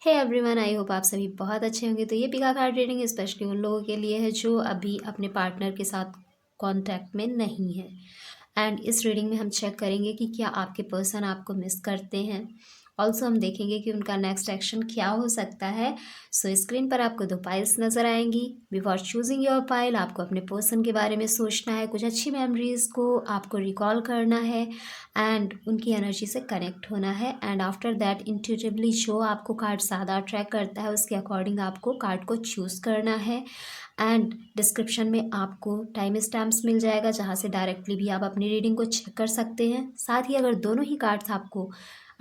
Hey everyone, I hope आप सभी बहुत अच्छे होंगे। तो ये पिका कार्ड रीडिंग स्पेशली उन लोगों के लिए है जो अभी अपने पार्टनर के साथ कांटेक्ट में नहीं है। एंड इस रीडिंग में हम चेक करेंगे कि क्या आपके पर्सन आपको मिस करते हैं। ऑल्सो हम देखेंगे कि उनका नेक्स्ट एक्शन क्या हो सकता है। सो स्क्रीन पर आपको 2 पाइल्स नज़र आएंगी। बिफोर चूजिंग योर पाइल आपको अपने पर्सन के बारे में सोचना है, कुछ अच्छी मेमोरीज को आपको रिकॉल करना है एंड उनकी एनर्जी से कनेक्ट होना है। एंड आफ्टर दैट इंट्यूटिवली जो आपको कार्ड ज़्यादा अट्रैक्ट करता है उसके अकॉर्डिंग आपको कार्ड को चूज़ करना है। एंड डिस्क्रिप्शन में आपको टाइम स्टैम्प्स मिल जाएगा जहाँ से डायरेक्टली भी आप अपनी रीडिंग को चेक कर सकते हैं। साथ ही अगर दोनों ही कार्ड्स आपको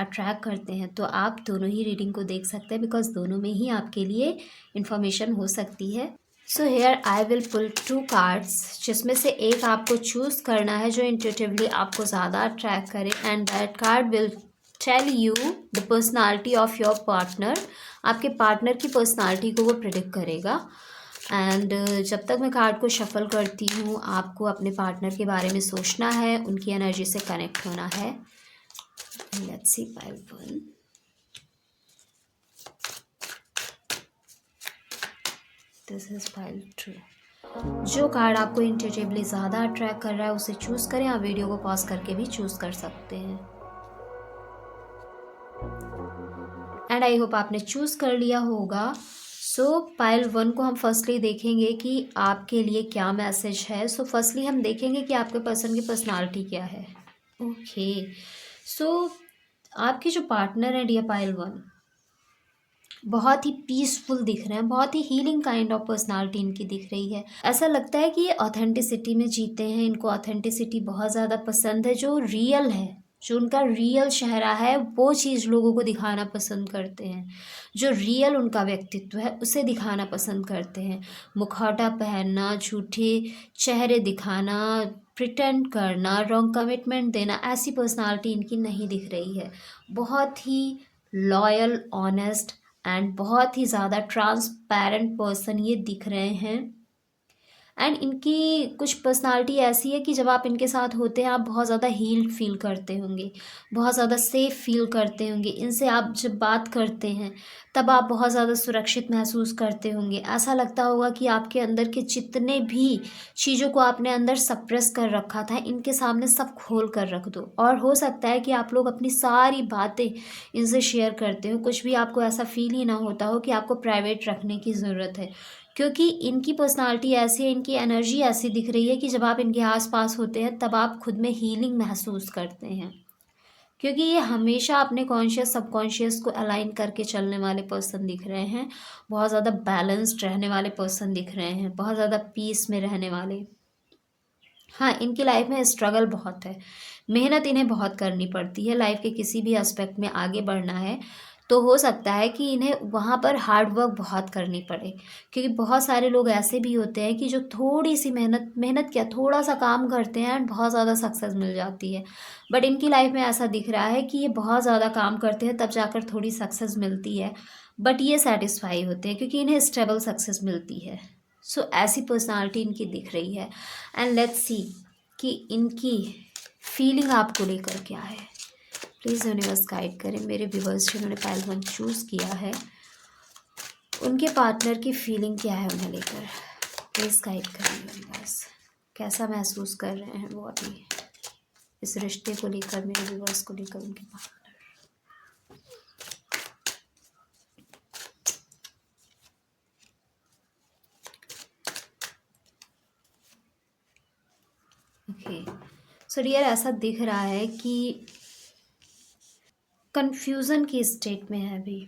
अट्रैक्ट करते हैं तो आप दोनों ही रीडिंग को देख सकते हैं, बिकॉज दोनों में ही आपके लिए इन्फॉर्मेशन हो सकती है। So here I will pull 2 cards, जिसमें से एक आपको चूज़ करना है जो इंट्यूटिवली आपको ज़्यादा अट्रैक्ट करे। And that card will tell you the personality of your partner. आपके पार्टनर की पर्सनालिटी को वो प्रिडिक्ट करेगा। एंड जब तक मैं कार्ड को शफल करती हूँ आपको अपने पार्टनर के बारे में सोचना है, उनकी एनर्जी से कनेक्ट होना है। Let's see pile 1। This is pile 2। जो कार्ड आपको इंट्यूटिवली ज़्यादा अट्रैक्ट कर रहा है उसे चूज़ करें। आप वीडियो को पॉज करके भी चूज़ कर सकते हैं। एंड आई होप आपने चूज़ कर लिया होगा। सो पाइल 1 को हम फर्स्टली देखेंगे कि आपके लिए क्या मैसेज है। सो फर्स्टली हम देखेंगे कि आपके पर्सन की पर्सनालिटी क्या है। ओके, सो आपके जो पार्टनर है डियर पाइल 1, बहुत ही पीसफुल दिख रहे हैं, बहुत ही हीलिंग काइंड ऑफ पर्सनालिटी इनकी दिख रही है। ऐसा लगता है कि ये ऑथेंटिसिटी में जीते हैं, इनको ऑथेंटिसिटी बहुत ज़्यादा पसंद है। जो रियल है, जो उनका रियल चेहरा है वो चीज़ लोगों को दिखाना पसंद करते हैं। जो रियल उनका व्यक्तित्व है उसे दिखाना पसंद करते हैं। मुखौटा पहनना, झूठे चेहरे दिखाना, प्रिटेंड करना, रॉन्ग कमिटमेंट देना, ऐसी पर्सनालिटी इनकी नहीं दिख रही है। बहुत ही लॉयल, ऑनेस्ट एंड बहुत ही ज़्यादा ट्रांसपेरेंट पर्सन ये दिख रहे हैं। एंड इनकी कुछ पर्सनालिटी ऐसी है कि जब आप इनके साथ होते हैं आप बहुत ज़्यादा हील्ड फील करते होंगे, बहुत ज़्यादा सेफ फील करते होंगे। इनसे आप जब बात करते हैं तब आप बहुत ज़्यादा सुरक्षित महसूस करते होंगे। ऐसा लगता होगा कि आपके अंदर के जितने भी चीज़ों को आपने अंदर सप्रेस कर रखा था इनके सामने सब खोल कर रख दो। और हो सकता है कि आप लोग अपनी सारी बातें इनसे शेयर करते हो, कुछ भी आपको ऐसा फील ही ना होता हो कि आपको प्राइवेट रखने की ज़रूरत है। क्योंकि इनकी पर्सनालिटी ऐसी है, इनकी एनर्जी ऐसी दिख रही है कि जब आप इनके आसपास होते हैं तब आप खुद में हीलिंग महसूस करते हैं। क्योंकि ये हमेशा अपने कॉन्शियस सबकॉन्शियस को अलाइन करके चलने वाले पर्सन दिख रहे हैं। बहुत ज़्यादा बैलेंस्ड रहने वाले पर्सन दिख रहे हैं, बहुत ज़्यादा पीस में रहने वाले। हाँ, इनकी लाइफ में स्ट्रगल बहुत है, मेहनत इन्हें बहुत करनी पड़ती है। लाइफ के किसी भी एस्पेक्ट में आगे बढ़ना है तो हो सकता है कि इन्हें वहाँ पर हार्ड वर्क बहुत करनी पड़े। क्योंकि बहुत सारे लोग ऐसे भी होते हैं कि जो थोड़ी सी मेहनत मेहनत क्या थोड़ा सा काम करते हैं एंड बहुत ज़्यादा सक्सेस मिल जाती है। बट इनकी लाइफ में ऐसा दिख रहा है कि ये बहुत ज़्यादा काम करते हैं तब जाकर थोड़ी सक्सेस मिलती है। बट ये सेटिस्फाई होते हैं क्योंकि इन्हें स्टेबल सक्सेस मिलती है। सो ऐसी पर्सनालिटी इनकी दिख रही है। एंड लेट्स सी कि इनकी फीलिंग आपको लेकर क्या है। प्लीज़ यूनिवर्स गाइड करें मेरे व्यूवर्स जिन्होंने पाइल 1 चूज़ किया है, उनके पार्टनर की फीलिंग क्या है उन्हें लेकर। प्लीज़ गाइड करें यूनिवर्स, कैसा महसूस कर रहे हैं वो अभी इस रिश्ते को लेकर, मेरे व्यूवर्स को लेकर, उनके पार्टनर। ओके, सो डियर ऐसा दिख रहा है कि कंफ्यूजन की स्टेट में है अभी,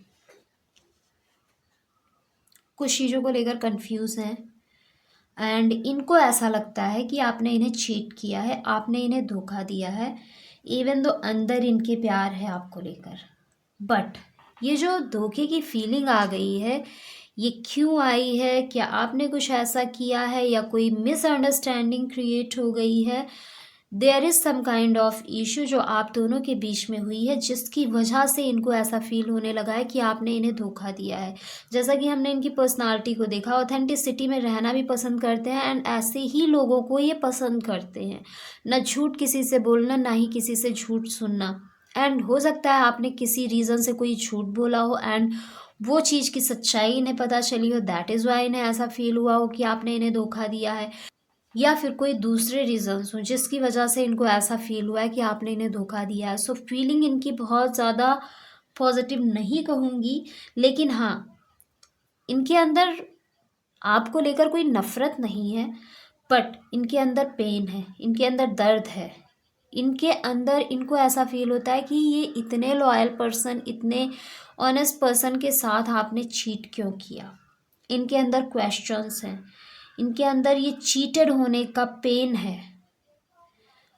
कुछ चीज़ों को लेकर कंफ्यूज हैं। एंड इनको ऐसा लगता है कि आपने इन्हें चीट किया है, आपने इन्हें धोखा दिया है, इवन दो अंदर इनके प्यार है आपको लेकर। बट ये जो धोखे की फीलिंग आ गई है ये क्यों आई है? क्या आपने कुछ ऐसा किया है या कोई मिसअंडरस्टैंडिंग क्रिएट हो गई है? There is some kind of issue जो आप दोनों के बीच में हुई है जिसकी वजह से इनको ऐसा फील होने लगा है कि आपने इन्हें धोखा दिया है। जैसा कि हमने इनकी पर्सनालिटी को देखा, ऑथेंटिसिटी में रहना भी पसंद करते हैं एंड ऐसे ही लोगों को ये पसंद करते हैं। ना झूठ किसी से बोलना, ना ही किसी से झूठ सुनना। एंड हो सकता है आपने किसी रीज़न से कोई झूठ बोला हो एंड वो चीज़ की सच्चाई इन्हें पता चली हो, दैट इज़ वाई इन्हें ऐसा फील हुआ हो कि आपने इन्हें धोखा दिया है। या फिर कोई दूसरे रीजंस हों जिसकी वजह से इनको ऐसा फील हुआ है कि आपने इन्हें धोखा दिया है। सो फीलिंग इनकी बहुत ज़्यादा पॉजिटिव नहीं कहूँगी, लेकिन हाँ, इनके अंदर आपको लेकर कोई नफ़रत नहीं है, बट इनके अंदर पेन है, इनके अंदर दर्द है। इनके अंदर इनको ऐसा फ़ील होता है कि ये इतने लॉयल पर्सन, इतने ऑनेस्ट पर्सन के साथ आपने चीट क्यों किया। इनके अंदर क्वेश्चंस हैं, इनके अंदर ये चीटेड होने का पेन है।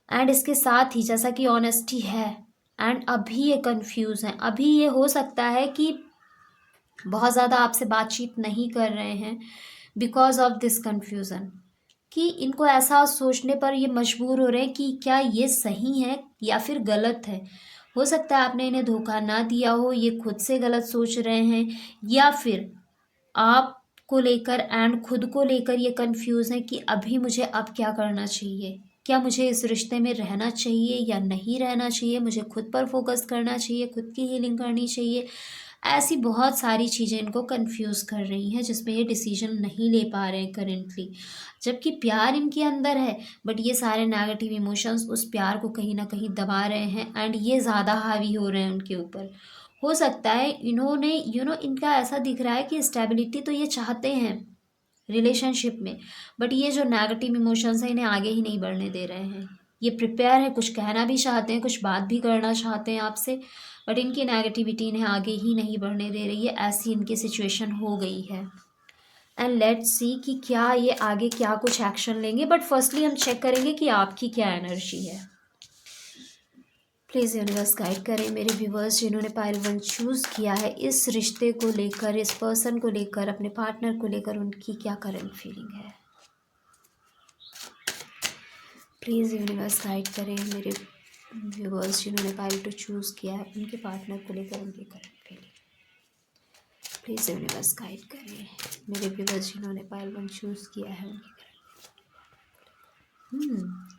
एंड इसके साथ ही जैसा कि ऑनेस्टी है एंड अभी ये कंफ्यूज हैं, अभी ये हो सकता है कि बहुत ज़्यादा आपसे बातचीत नहीं कर रहे हैं बिकॉज ऑफ दिस कन्फ्यूज़न, कि इनको ऐसा सोचने पर ये मजबूर हो रहे हैं कि क्या ये सही है या फिर गलत है। हो सकता है आपने इन्हें धोखा ना दिया हो, ये खुद से गलत सोच रहे हैं, या फिर आप को लेकर एंड खुद को लेकर ये कंफ्यूज है कि अभी मुझे अब क्या करना चाहिए, क्या मुझे इस रिश्ते में रहना चाहिए या नहीं रहना चाहिए, मुझे खुद पर फोकस करना चाहिए, खुद की हीलिंग करनी चाहिए। ऐसी बहुत सारी चीज़ें इनको कंफ्यूज कर रही हैं जिसमें ये डिसीजन नहीं ले पा रहे हैं करेंटली। जबकि प्यार इनके अंदर है, बट ये सारे नेगेटिव इमोशंस उस प्यार को कहीं ना कहीं दबा रहे हैं एंड ये ज़्यादा हावी हो रहे हैं उनके ऊपर। हो सकता है इन्होंने इनका ऐसा दिख रहा है कि स्टेबिलिटी तो ये चाहते हैं रिलेशनशिप में, बट ये जो नेगेटिव इमोशंस हैं इन्हें आगे ही नहीं बढ़ने दे रहे हैं। ये प्रिपेयर है, कुछ कहना भी चाहते हैं, कुछ बात भी करना चाहते हैं आपसे, बट इनकी नेगेटिविटी इन्हें आगे ही नहीं बढ़ने दे रही है। ऐसी इनकी सिचुएशन हो गई है एंड लेट्स सी कि क्या ये आगे क्या कुछ एक्शन लेंगे। बट फर्स्टली हम चेक करेंगे कि आपकी क्या एनर्जी है। प्लीज़ यूनिवर्स गाइड करें मेरे व्यूवर्स जिन्होंने पाइल 1 चूज़ किया है, इस रिश्ते को लेकर, इस पर्सन को लेकर, अपने पार्टनर को लेकर उनकी क्या करंट फीलिंग है। प्लीज़ यूनिवर्स गाइड करें मेरे व्यूवर्स जिन्होंने पाइल 2 चूज़ किया है, उनके पार्टनर को लेकर उनकी current feeling. Please universe guide करें मेरे व्यूवर्स जिन्होंने पाइल 1 चूज़ किया है, उनकी करंट।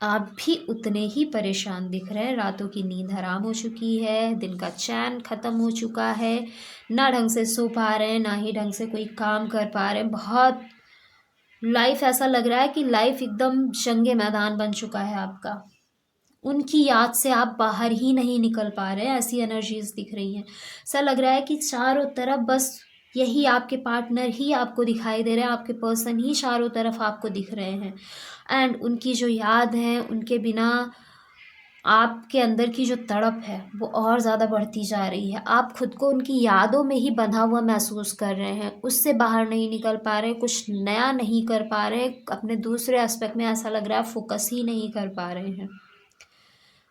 आप भी उतने ही परेशान दिख रहे हैं। रातों की नींद हराम हो चुकी है, दिन का चैन ख़त्म हो चुका है, ना ढंग से सो पा रहे हैं, ना ही ढंग से कोई काम कर पा रहे हैं। बहुत लाइफ ऐसा लग रहा है कि लाइफ एकदम जंगे मैदान बन चुका है आपका। उनकी याद से आप बाहर ही नहीं निकल पा रहे हैं, ऐसी एनर्जीज दिख रही हैं। ऐसा लग रहा है कि चारों तरफ बस यही आपके पार्टनर ही आपको दिखाई दे रहे हैं, आपके पर्सन ही चारों तरफ आपको दिख रहे हैं एंड उनकी जो याद है, उनके बिना आपके अंदर की जो तड़प है वो और ज़्यादा बढ़ती जा रही है। आप खुद को उनकी यादों में ही बंधा हुआ महसूस कर रहे हैं, उससे बाहर नहीं निकल पा रहे, कुछ नया नहीं कर पा रहे, अपने दूसरे एस्पेक्ट में ऐसा लग रहा है फोकस ही नहीं कर पा रहे हैं।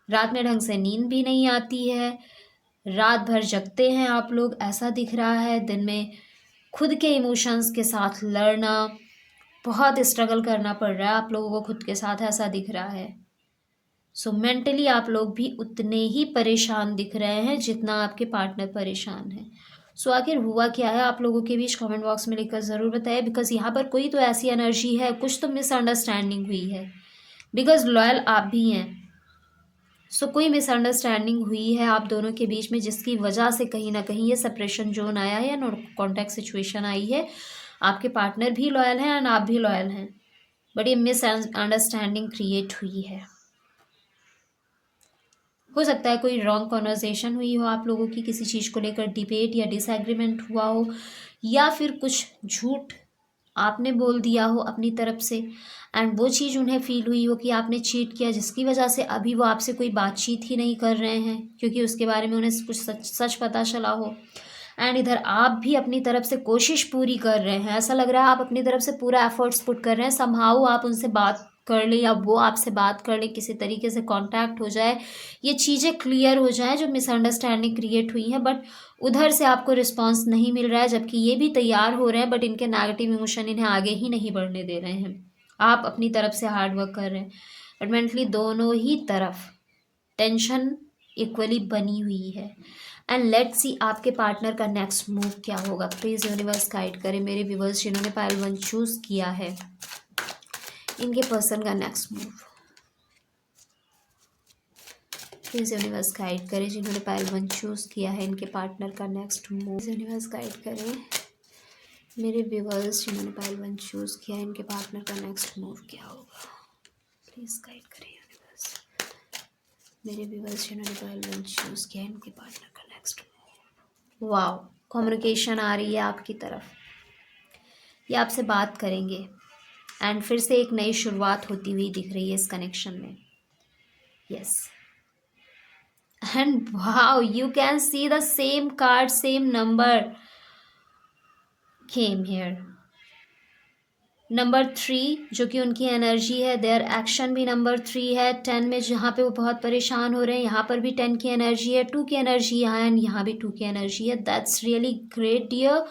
रात में ढंग से नींद भी नहीं आती है, रात भर जगते हैं आप लोग, ऐसा दिख रहा है। दिन में खुद के इमोशंस के साथ लड़ना, बहुत स्ट्रगल करना पड़ रहा है आप लोगों को खुद के साथ, ऐसा दिख रहा है। सो मेंटली आप लोग भी उतने ही परेशान दिख रहे हैं जितना आपके पार्टनर परेशान है। सो आखिर हुआ क्या है आप लोगों के बीच, कमेंट बॉक्स में लिखकर ज़रूर बताइए, बिकॉज यहाँ पर कोई तो ऐसी एनर्जी है, कुछ तो मिसअंडरस्टैंडिंग हुई है, बिकॉज लॉयल आप भी हैं। सो कोई मिसअंडरस्टैंडिंग हुई है आप दोनों के बीच में, जिसकी वजह से कहीं ना कहीं ये सेपरेशन जोन आया है या नो कॉन्टैक्ट सिचुएशन आई है। आपके पार्टनर भी लॉयल हैं एंड आप भी लॉयल हैं, बट ये मिसअंडरस्टैंडिंग क्रिएट हुई है। हो सकता है कोई रॉन्ग कॉन्वर्जेशन हुई हो आप लोगों की, किसी चीज़ को लेकर डिबेट या डिसएग्रीमेंट हुआ हो, या फिर कुछ झूठ आपने बोल दिया हो अपनी तरफ से एंड वो चीज़ उन्हें फील हुई हो कि आपने चीट किया, जिसकी वजह से अभी वो आपसे कोई बातचीत ही नहीं कर रहे हैं क्योंकि उसके बारे में उन्हें कुछ सच पता चला हो। एंड इधर आप भी अपनी तरफ से कोशिश पूरी कर रहे हैं, ऐसा लग रहा है आप अपनी तरफ से पूरा एफर्ट्स पुट कर रहे हैं, समहाउ आप उनसे बात कर ले या वो आपसे बात कर ले, किसी तरीके से कांटेक्ट हो जाए, ये चीज़ें क्लियर हो जाए जो मिसअंडरस्टैंडिंग क्रिएट हुई हैं। बट उधर से आपको रिस्पांस नहीं मिल रहा है, जबकि ये भी तैयार हो रहे हैं, बट इनके नेगेटिव इमोशन इन्हें आगे ही नहीं बढ़ने दे रहे हैं। आप अपनी तरफ से हार्ड वर्क कर रहे हैं, बट मेंटली दोनों ही तरफ टेंशन इक्वली बनी हुई है। एंड लेट्स सी आपके पार्टनर का नेक्स्ट मूव क्या होगा। प्लीज़ यूनिवर्स गाइड करें मेरे व्यूवर्स जिन्होंने पाइल 1 चूज़ किया है, इनके पर्सन का next move. Please universe guide करें जिन्होंने पाइल 1 चूज़ किया है, इनके पार्टनर का नेक्स्ट मूव। यूनिवर्स गाइड करें मेरे व्यूअर्स जिन्होंने पाइल 1 चूज़ किया है, इनके पार्टनर का नेक्स्ट मूव क्या होगा। प्लीज़ गाइड करें यूनिवर्स मेरे व्यूअर्स जिन्होंने पाइल 1 चूज़ किया है, इनके पार्टनर का नेक्स्ट मूव। वाओ, कम्युनिकेशन आ रही है आपकी तरफ, ये आपसे बात करेंगे एंड फिर से एक नई शुरुआत होती हुई दिख रही है इस कनेक्शन में। Yes, and wow, you can see the same card, same number came here. Number 3 जो कि उनकी एनर्जी है, देयर एक्शन भी नंबर 3 है। 10 में जहाँ पे वो बहुत परेशान हो रहे हैं, यहाँ पर भी 10 की एनर्जी है, 2 की एनर्जी यहाँ है, यहाँ भी 2 की एनर्जी है। दैट्स रियली ग्रेट डियर,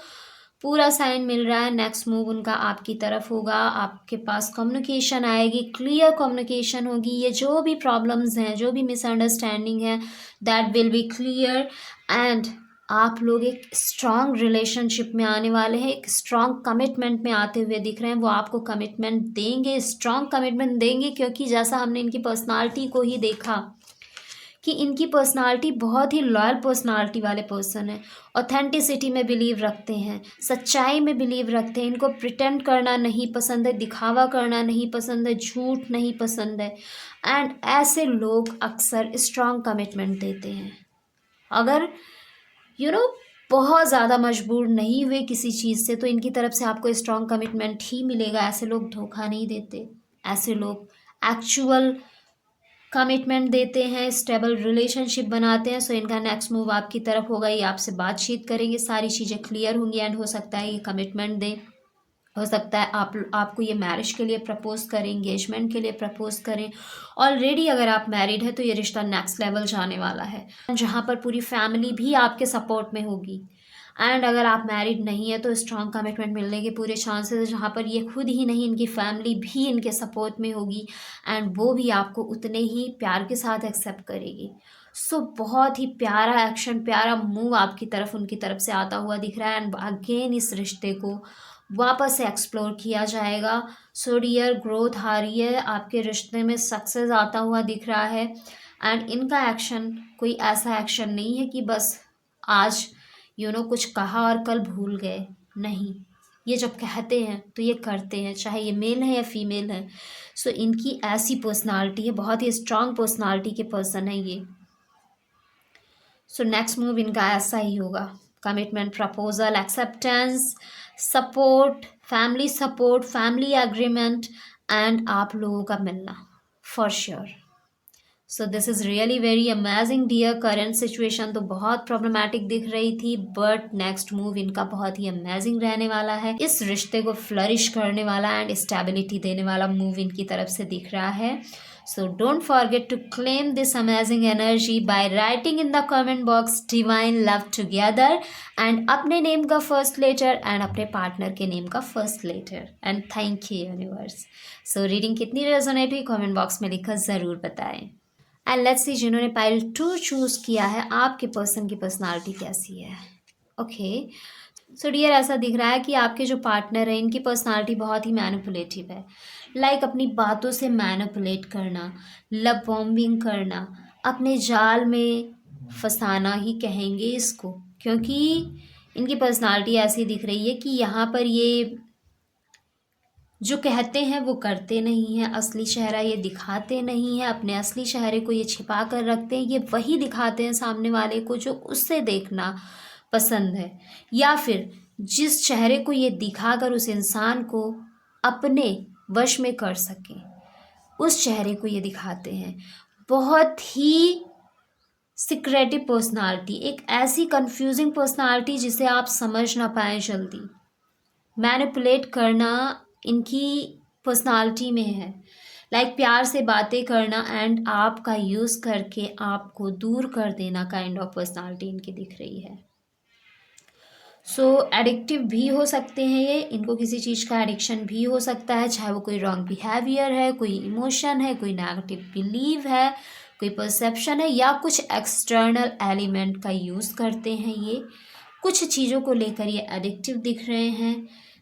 पूरा साइन मिल रहा है। नेक्स्ट मूव उनका आपकी तरफ होगा, आपके पास कम्युनिकेशन आएगी, क्लियर कम्युनिकेशन होगी। ये जो भी प्रॉब्लम्स हैं, जो भी मिसअंडरस्टैंडिंग है, that will be clear and आप लोग एक स्ट्रॉन्ग रिलेशनशिप में आने वाले हैं, एक स्ट्रॉन्ग कमिटमेंट में आते हुए दिख रहे हैं। वो आपको कमिटमेंट देंगे, स्ट्रॉन्ग कमिटमेंट देंगे, क्योंकि जैसा हमने इनकी पर्सनालिटी को ही देखा कि इनकी पर्सनालिटी बहुत ही लॉयल पर्सनालिटी वाले पर्सन है, ऑथेंटिसिटी में बिलीव रखते हैं, सच्चाई में बिलीव रखते हैं। इनको प्रिटेंड करना नहीं पसंद है, दिखावा करना नहीं पसंद है, झूठ नहीं पसंद है एंड ऐसे लोग अक्सर स्ट्रॉन्ग कमिटमेंट देते हैं। अगर बहुत ज़्यादा मजबूर नहीं हुए किसी चीज़ से तो इनकी तरफ से आपको स्ट्रॉन्ग कमिटमेंट ही मिलेगा। ऐसे लोग धोखा नहीं देते, ऐसे लोग एक्चुअल कमिटमेंट देते हैं, स्टेबल रिलेशनशिप बनाते हैं। सो इनका नेक्स्ट मूव आपकी तरफ होगा, ये आपसे बातचीत करेंगे, सारी चीज़ें क्लियर होंगी एंड हो सकता है ये कमिटमेंट दें, हो सकता है आपको ये मैरिज के लिए प्रपोज करें, एंगेजमेंट के लिए प्रपोज करें। ऑलरेडी अगर आप मैरिड है तो ये रिश्ता नेक्स्ट लेवल जाने वाला है, जहाँ पर पूरी फैमिली भी आपके सपोर्ट में होगी। एंड अगर आप मैरिड नहीं है तो स्ट्रॉन्ग कमिटमेंट मिलने के पूरे चांसेस है, जहाँ पर ये खुद ही नहीं, इनकी फैमिली भी इनके सपोर्ट में होगी एंड वो भी आपको उतने ही प्यार के साथ एक्सेप्ट करेगी। सो बहुत ही प्यारा एक्शन, प्यारा मूव आपकी तरफ, उनकी तरफ से आता हुआ दिख रहा है एंड अगेन इस रिश्ते को वापस से एक्सप्लोर किया जाएगा। सो डियर, ग्रोथ आ रही है आपके रिश्ते में, सक्सेस आता हुआ दिख रहा है एंड इनका एक्शन कोई ऐसा एक्शन नहीं है कि बस आज कुछ कहा और कल भूल गए। नहीं, ये जब कहते हैं तो ये करते हैं, चाहे ये मेल है या फीमेल है। सो इनकी ऐसी पर्सनालिटी है, बहुत ही स्ट्रांग पर्सनालिटी के पर्सन है ये। सो नेक्स्ट मूव इनका ऐसा ही होगा, commitment, proposal, acceptance, support, family agreement and आप लोगों का मिलना for sure. So this is really very amazing dear. Current situation तो बहुत प्रॉब्लमेटिक दिख रही थी, बट नेक्स्ट मूव इनका बहुत ही अमेजिंग रहने वाला है, इस रिश्ते को फ्लरिश करने वाला एंड स्टेबिलिटी देने वाला मूव इनकी तरफ से दिख रहा है। So don't forget to claim this amazing energy by writing in the comment box divine love together and अपने नेम का फर्स्ट लेटर एंड अपने पार्टनर के नेम का first letter and thank you universe. So reading कितनी resonate हुई comment box में लिखकर ज़रूर बताएं एंड लेट्स सी जिन्होंने पाइल 2 चूज़ किया है आपके पर्सन की पर्सनालिटी कैसी है। ओके, सो डियर, ऐसा दिख रहा है कि आपके जो पार्टनर है इनकी पर्सनालिटी बहुत ही मैनिपुलेटिव है, लाइक अपनी बातों से मैनिपुलेट करना, लव बॉम्बिंग करना, अपने जाल में फंसाना ही कहेंगे इसको, क्योंकि इनकी पर्सनालिटी ऐसी दिख रही है कि यहाँ पर ये जो कहते हैं वो करते नहीं हैं, असली चेहरा ये दिखाते नहीं हैं, अपने असली चेहरे को ये छिपा कर रखते हैं, ये वही दिखाते हैं सामने वाले को जो उससे देखना पसंद है, या फिर जिस चेहरे को ये दिखाकर उस इंसान को अपने वश में कर सकें, उस चेहरे को ये दिखाते हैं। बहुत ही सीक्रेटिव पर्सनालिटी, एक ऐसी कंफ्यूजिंग पर्सनालिटी जिसे आप समझ ना पाएँ जल्दी। मैनिपुलेट करना इनकी पर्सनालिटी में है, लाइक प्यार से बातें करना एंड आपका यूज़ करके आपको दूर कर देना, काइंड ऑफ पर्सनालिटी इनकी दिख रही है। सो एडिक्टिव भी हो सकते हैं ये, इनको किसी चीज़ का एडिक्शन भी हो सकता है, चाहे वो कोई रॉन्ग बिहेवियर है, कोई इमोशन है, कोई नेगेटिव बिलीव है, कोई परसेप्शन है, या कुछ एक्सटर्नल एलिमेंट का यूज़ करते हैं। ये कुछ चीज़ों को लेकर ये एडिक्टिव दिख रहे हैं।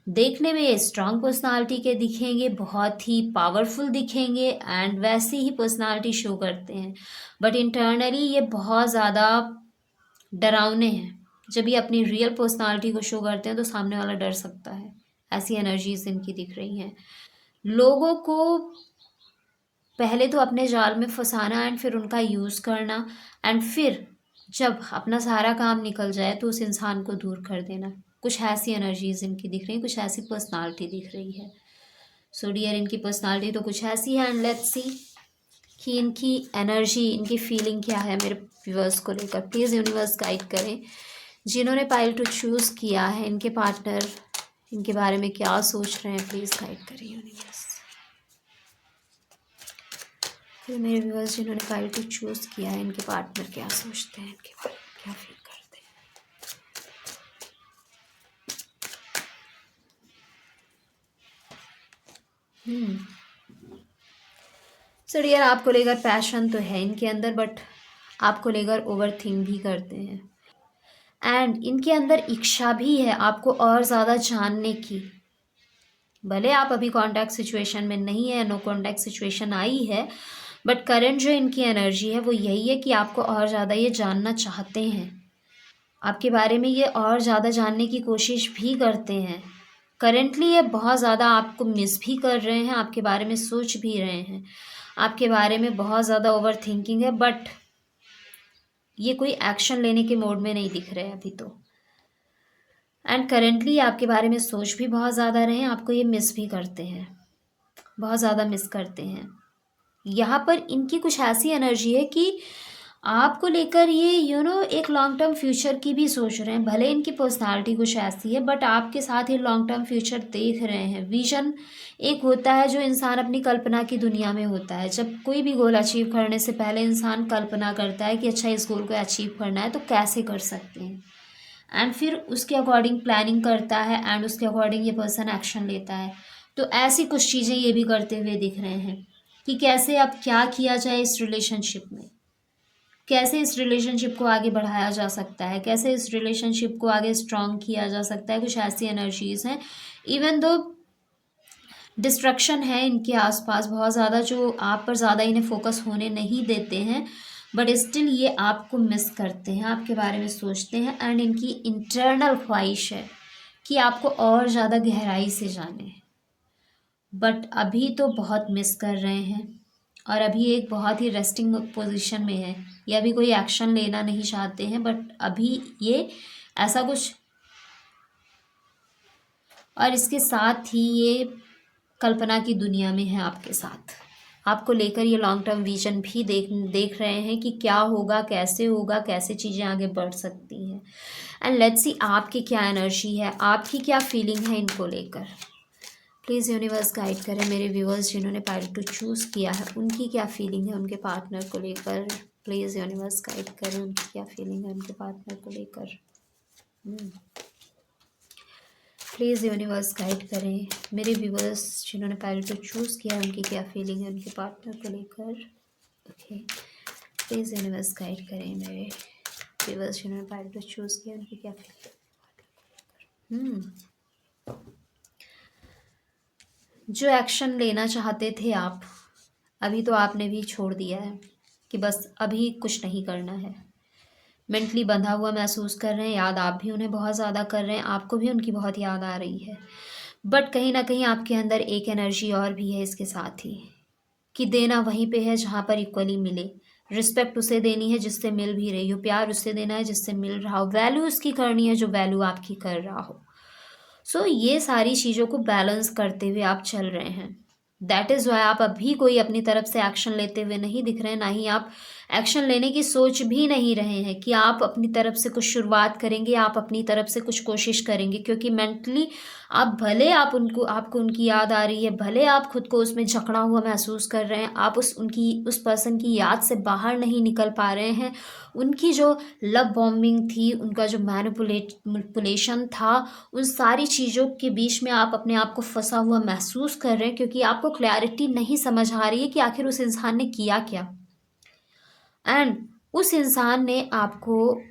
देखने में ये स्ट्रांग पर्सनालिटी के दिखेंगे, बहुत ही पावरफुल दिखेंगे एंड वैसी ही पर्सनालिटी शो करते हैं, बट इंटरनली ये बहुत ज़्यादा डरावने हैं। जब ये अपनी रियल पर्सनालिटी को शो करते हैं तो सामने वाला डर सकता है। ऐसी एनर्जीज इनकी दिख रही हैं। लोगों को पहले तो अपने जाल में फंसाना एंड फिर उनका यूज़ करना एंड फिर जब अपना सारा काम निकल जाए तो उस इंसान को दूर कर देना। कुछ ऐसी एनर्जीज इनकी दिख रही हैं, कुछ ऐसी पर्सनालिटी दिख रही है। सो डियर, इनकी पर्सनालिटी तो कुछ ऐसी है एंड लेट्स सी कि इनकी एनर्जी, इनकी फीलिंग क्या है मेरे व्यूअर्स को लेकर। प्लीज़ यूनिवर्स गाइड करें। जिन्होंने पाइल टू चूज़ किया है, इनके पार्टनर इनके बारे में क्या सोच रहे हैं, प्लीज़ गाइड करें यूनिवर्स। फिर मेरे व्यूअर्स जिन्होंने पाइल टू चूज़ किया है, इनके पार्टनर क्या सोचते हैं, इनके बारे में क्या फील करते हैं। सर यार, आपको लेकर पैशन तो है इनके अंदर, बट आपको लेकर ओवर थिंक भी करते हैं एंड इनके अंदर इच्छा भी है आपको और ज़्यादा जानने की। भले आप अभी कॉन्टैक्ट सिचुएशन में नहीं है, नो कॉन्टैक्ट सिचुएशन आई है, बट करंट जो इनकी एनर्जी है वो यही है कि आपको और ज़्यादा ये जानना चाहते हैं। आपके बारे में ये और ज़्यादा जानने की कोशिश भी करते हैं। करेंटली ये बहुत ज़्यादा आपको मिस भी कर रहे हैं, आपके बारे में सोच भी रहे हैं, आपके बारे में बहुत ज़्यादा ओवर थिंकिंग है, बट ये कोई एक्शन लेने के मोड में नहीं दिख रहे अभी तो। एंड करेंटली आपके बारे में सोच भी बहुत ज़्यादा रहे हैं, आपको ये मिस भी करते हैं, बहुत ज़्यादा मिस करते हैं। यहाँ पर इनकी कुछ ऐसी एनर्जी है कि आपको लेकर ये एक लॉन्ग टर्म फ्यूचर की भी सोच रहे हैं। भले इनकी पर्सनालिटी कुछ ऐसी है, बट आपके साथ ये लॉन्ग टर्म फ्यूचर देख रहे हैं। विजन एक होता है जो इंसान अपनी कल्पना की दुनिया में होता है। जब कोई भी गोल अचीव करने से पहले इंसान कल्पना करता है कि अच्छा, इस गोल को अचीव करना है तो कैसे कर सकते हैं, एंड फिर उसके अकॉर्डिंग प्लानिंग करता है एंड उसके अकॉर्डिंग ये पर्सन एक्शन लेता है। तो ऐसी कुछ चीज़ें ये भी करते हुए दिख रहे हैं कि कैसे अब क्या किया जाए इस रिलेशनशिप में, कैसे इस रिलेशनशिप को आगे बढ़ाया जा सकता है, कैसे इस रिलेशनशिप को आगे स्ट्रॉन्ग किया जा सकता है। कुछ ऐसी एनर्जीज हैं, इवन दो डिस्ट्रक्शन है इनके आसपास बहुत ज़्यादा, जो आप पर ज़्यादा इन्हें फोकस होने नहीं देते हैं, बट स्टिल ये आपको मिस करते हैं, आपके बारे में सोचते हैं एंड इनकी इंटरनल ख्वाहिश है कि आपको और ज़्यादा गहराई से जाने, बट अभी तो बहुत मिस कर रहे हैं और अभी एक बहुत ही रेस्टिंग पोजीशन में है। ये अभी कोई एक्शन लेना नहीं चाहते हैं, बट अभी ये ऐसा कुछ, और इसके साथ ही ये कल्पना की दुनिया में है आपके साथ। आपको लेकर ये लॉन्ग टर्म विजन भी देख रहे हैं कि क्या होगा, कैसे चीज़ें आगे बढ़ सकती हैं। एंड लेट्स सी आपकी क्या एनर्जी है, आपकी क्या फीलिंग है इनको लेकर। प्लीज़ यूनिवर्स गाइड करें मेरे व्यूअर्स जिन्होंने पाइल टू चूज़ किया है, उनकी क्या फीलिंग है उनके पार्टनर को लेकर। प्लीज़ यूनिवर्स गाइड करें उनकी क्या फीलिंग है उनके पार्टनर को लेकर। प्लीज़ यूनिवर्स गाइड करें मेरे व्यूअर्स जिन्होंने पाइल टू चूज़ किया है, उनकी क्या फीलिंग है उनके पार्टनर को लेकर। ओके, प्लीज़ यूनिवर्स गाइड करें मेरे व्यूअर्स जिन्होंने पाइल टू चूज़ किया, उनकी क्या फीलिंग। जो एक्शन लेना चाहते थे आप, अभी तो आपने भी छोड़ दिया है कि बस अभी कुछ नहीं करना है। मेंटली बंधा हुआ महसूस कर रहे हैं, याद आप भी उन्हें बहुत ज़्यादा कर रहे हैं, आपको भी उनकी बहुत याद आ रही है, बट कहीं ना कहीं आपके अंदर एक एनर्जी और भी है इसके साथ ही कि देना वहीं पे है जहाँ पर इक्वली मिले। रिस्पेक्ट उसे देनी है जिससे मिल भी रही हो, प्यार उससे देना है जिससे मिल रहा हो, वैल्यू उसकी करनी है जो वैल्यू आपकी कर रहा हो। सो ये सारी चीज़ों को बैलेंस करते हुए आप चल रहे हैं। दैट इज़ वाई आप अभी कोई अपनी तरफ से एक्शन लेते हुए नहीं दिख रहे हैं, ना ही आप एक्शन लेने की सोच भी नहीं रहे हैं कि आप अपनी तरफ से कुछ शुरुआत करेंगे, आप अपनी तरफ से कुछ कोशिश करेंगे, क्योंकि मेंटली आप भले आपको उनकी याद आ रही है, भले आप खुद को उसमें जकड़ा हुआ महसूस कर रहे हैं, आप उस पर्सन की याद से बाहर नहीं निकल पा रहे हैं। उनकी जो लव बॉम्बिंग थी, उनका जो मैनिपुलेशन था, उन सारी चीज़ों के बीच में आप अपने आप को फंसा हुआ महसूस कर रहे हैं, क्योंकि आपको क्लैरिटी नहीं समझ आ रही है कि आखिर उस इंसान ने किया क्या, एंड उस इंसान ने आपको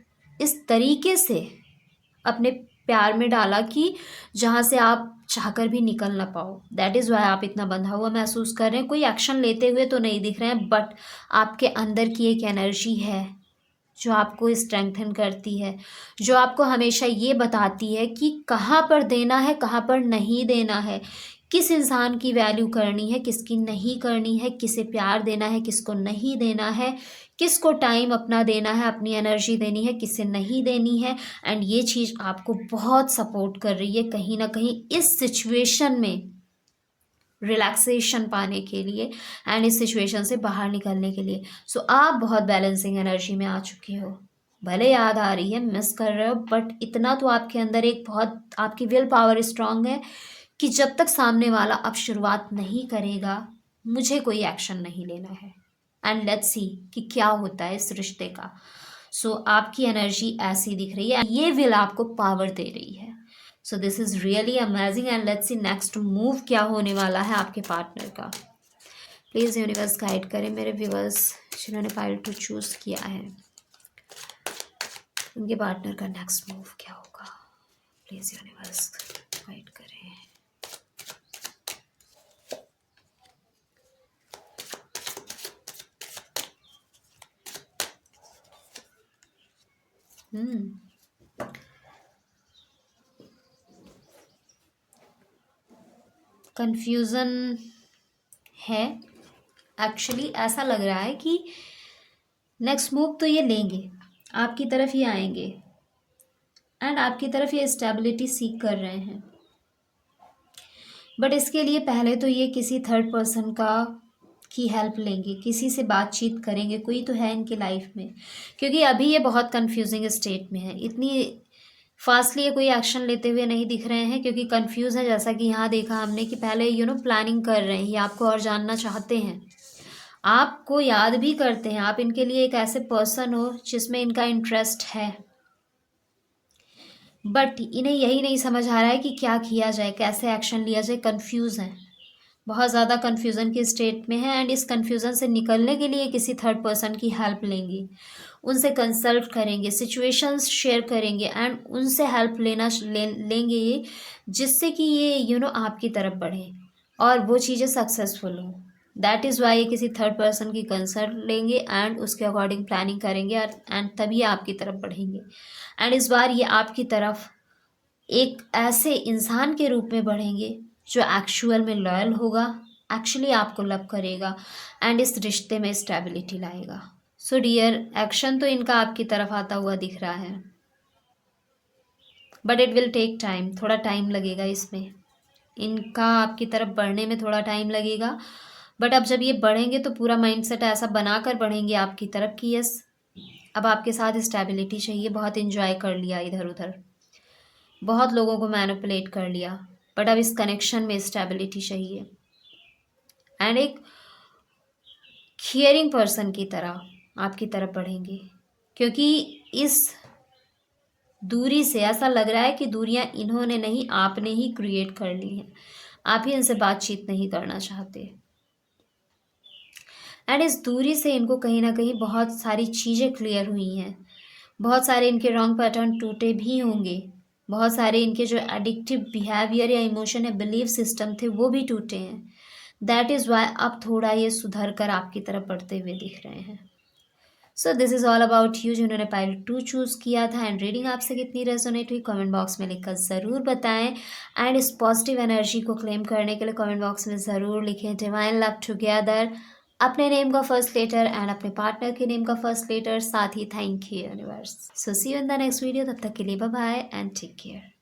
इस तरीके से अपने प्यार में डाला कि जहाँ से आप चाहकर भी निकल ना पाओ। दैट इज़ वाई आप इतना बंधा हुआ महसूस कर रहे हैं। कोई एक्शन लेते हुए तो नहीं दिख रहे हैं, बट आपके अंदर की एक एनर्जी है जो आपको स्ट्रेंथन करती है, जो आपको हमेशा ये बताती है कि कहाँ पर देना है, कहाँ पर नहीं देना है, किस इंसान की वैल्यू करनी है, किसकी नहीं करनी है, किसे प्यार देना है, किसको नहीं देना है, किसको टाइम अपना देना है, अपनी एनर्जी देनी है, किसे नहीं देनी है। एंड ये चीज़ आपको बहुत सपोर्ट कर रही है कहीं ना कहीं इस सिचुएशन में रिलैक्सेशन पाने के लिए एंड इस सिचुएशन से बाहर निकलने के लिए। सो आप बहुत बैलेंसिंग एनर्जी में आ चुकी हो। भले याद आ रही है, मिस कर रहे हो, बट इतना तो आपके अंदर एक बहुत आपकी विल पावर स्ट्रांग है कि जब तक सामने वाला अब शुरुआत नहीं करेगा, मुझे कोई एक्शन नहीं लेना है। एंड लेट्स सी कि क्या होता है इस रिश्ते का। सो आपकी एनर्जी ऐसी दिख रही है, ये विल आपको पावर दे रही है। सो this is really amazing and let's see next move क्या होने वाला है आपके पार्टनर का। प्लीज़ यूनिवर्स गाइड करें मेरे व्यूअर्स जिन्होंने पाइल 2 चूज़ किया है, उनके पार्टनर का नेक्स्ट मूव क्या होगा। प्लीज़ यूनिवर्स गाइड करें। कंफ्यूज़न है एक्चुअली। ऐसा लग रहा है कि नेक्स्ट मूव तो ये लेंगे, आपकी तरफ ही आएंगे एंड आपकी तरफ ये स्टेबिलिटी सीख कर रहे हैं। बट इसके लिए पहले तो ये किसी थर्ड पर्सन का की हेल्प लेंगे, किसी से बातचीत करेंगे, कोई तो है इनकी लाइफ में, क्योंकि अभी ये बहुत कंफ्यूजिंग स्टेट में है। इतनी फास्टली ये कोई एक्शन लेते हुए नहीं दिख रहे हैं क्योंकि कंफ्यूज है। जैसा कि यहाँ देखा हमने कि पहले प्लानिंग कर रहे हैं, ये आपको और जानना चाहते हैं, आपको याद भी करते हैं, आप इनके लिए एक ऐसे पर्सन हो जिसमें इनका इंटरेस्ट है। बट इन्हें यही नहीं समझ आ रहा है कि क्या किया जाए, कैसे एक्शन लिया जाए। कंफ्यूज हैं, बहुत ज़्यादा कन्फ्यूज़न की स्टेट में है एंड इस कन्फ्यूज़न से निकलने के लिए किसी थर्ड पर्सन की हेल्प लेंगे, उनसे कंसल्ट करेंगे, सिचुएशंस शेयर करेंगे एंड उनसे हेल्प लेंगे ये, जिससे कि ये आपकी तरफ बढ़े और वो चीज़ें सक्सेसफुल हों। दैट इज़ वाई ये किसी थर्ड पर्सन की कंसल्ट लेंगे एंड उसके अकॉर्डिंग प्लानिंग करेंगे एंड तभी आपकी तरफ बढ़ेंगे। एंड इस बार ये आपकी तरफ एक ऐसे इंसान के रूप में बढ़ेंगे जो एक्चुअल में लॉयल होगा, एक्चुअली आपको लव करेगा एंड इस रिश्ते में स्टेबिलिटी लाएगा। सो डियर, एक्शन तो इनका आपकी तरफ आता हुआ दिख रहा है, but it will take time. थोड़ा टाइम लगेगा इसमें, इनका आपकी तरफ बढ़ने में थोड़ा टाइम लगेगा। बट अब जब ये बढ़ेंगे तो पूरा माइंडसेट ऐसा बनाकर बढ़ेंगे आपकी तरफ कि यस, अब आपके साथ स्टेबिलिटी चाहिए। बहुत इन्जॉय कर लिया इधर उधर, बहुत लोगों को मैनिपुलेट कर लिया, बट अब इस कनेक्शन में स्टेबिलिटी चाहिए एंड एक केयरिंग पर्सन की तरह आपकी तरफ बढ़ेंगे। क्योंकि इस दूरी से ऐसा लग रहा है कि दूरियां इन्होंने नहीं, आपने ही क्रिएट कर ली हैं। आप ही इनसे बातचीत नहीं करना चाहते एंड इस दूरी से इनको कहीं ना कहीं बहुत सारी चीज़ें क्लियर हुई हैं, बहुत सारे इनके रॉन्ग पैटर्न टूटे भी होंगे, बहुत सारे इनके जो एडिक्टिव बिहेवियर या इमोशन या बिलीफ सिस्टम थे वो भी टूटे हैं। दैट इज़ वाई अब थोड़ा ये सुधर कर आपकी तरफ बढ़ते हुए दिख रहे हैं। सो this is all about you जिन्होंने पाइल 2 चूज़ किया था। एंड रीडिंग आपसे कितनी रेजोनेट हुई कमेंट बॉक्स में लिखकर ज़रूर बताएं एंड इस पॉजिटिव एनर्जी को क्लेम करने के लिए कमेंट बॉक्स में ज़रूर लिखें डिवाइन लव टुगेदर, अपने नेम का फर्स्ट लेटर एंड अपने पार्टनर के नेम का फर्स्ट लेटर, साथ ही thank you universe. So see you in the next video, तब तक के लिए bye bye and take care.